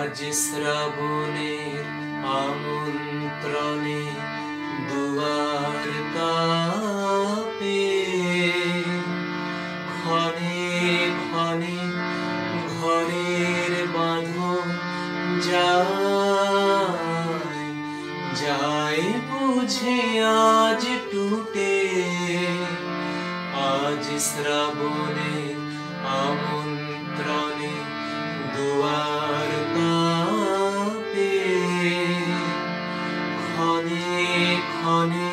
আজ শ্রাবণের আমন্ত্রণে দুয়ার কাঁপে, ক্ষণে ক্ষণে ঘরের বাঁধন যায়, যায় বুঝে আজ টুটে। আজ শ্রাবণের আমন্ত্রণে দুয়ার কাঁপে, ক্ষণে ক্ষণে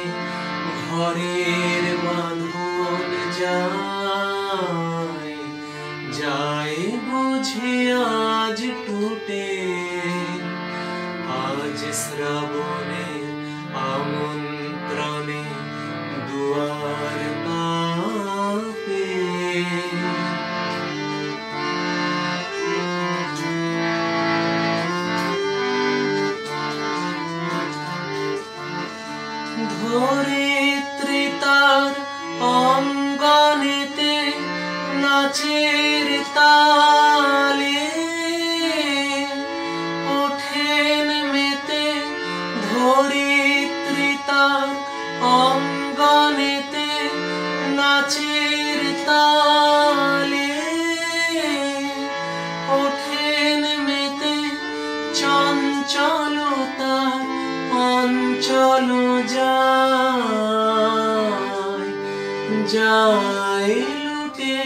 ঘরের বাঁধন যায়, যায় বুঝে আজ টুটে। আজ শ্রাবণের আমন্ত্রণে দুয়ার কাঁপে। ধরিত্রী তার অঙ্গনেতে নাচের তালে, ওঠেন মেতে ধরিত্রী তার অঙ্গনেতে নাচের তালে, ওঠেন মেতে চঞ্চলতার অঞ্চল যায়, যায় লুটে।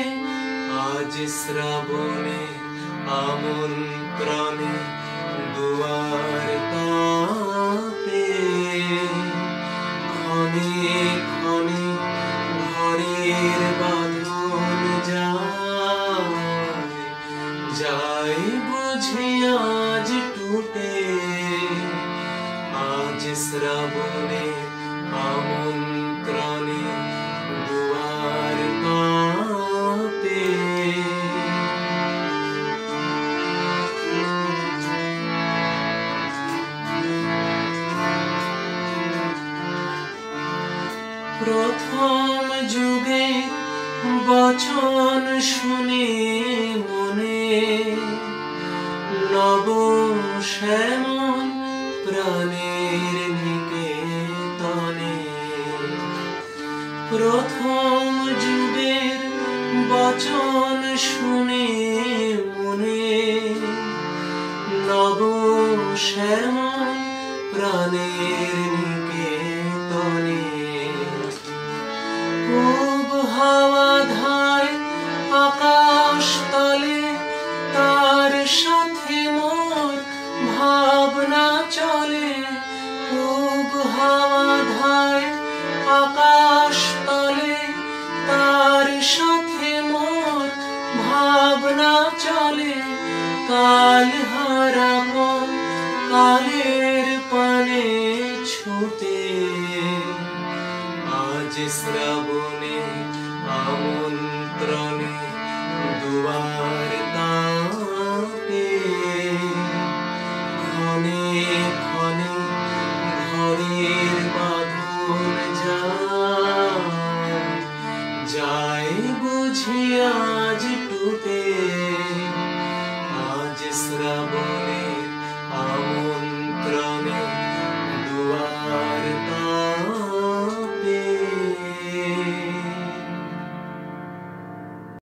আজ শ্রাবণের আমন্ত্রণে দুয়ার কাঁপে, ক্ষণে ক্ষণে ঘরের বাঁধন যায়, যায় বুঝে আজ টুটে। আজ শ্রাবণের আমন্ত্রণে দুয়ার কাঁপে। প্রথম যুগে বচন শুনে মনে নব শ্যামল প্রাণের নিকেতনে। প্রথম যুগের বচন শুনে মনে নব শ্যামল প্রাণের নিকেতনে। পূব হাওয়া ধায় আকাশ তলে, তার সাথে মোর ভাবনা চলে। পূব হাওয়া ধায় আকাশ তলে, তার সাথে মোর ভাবনা চলে। কাল হারাবো কালের পানে ছুটে। আজ শ্রাবণে আমন্ত্রণে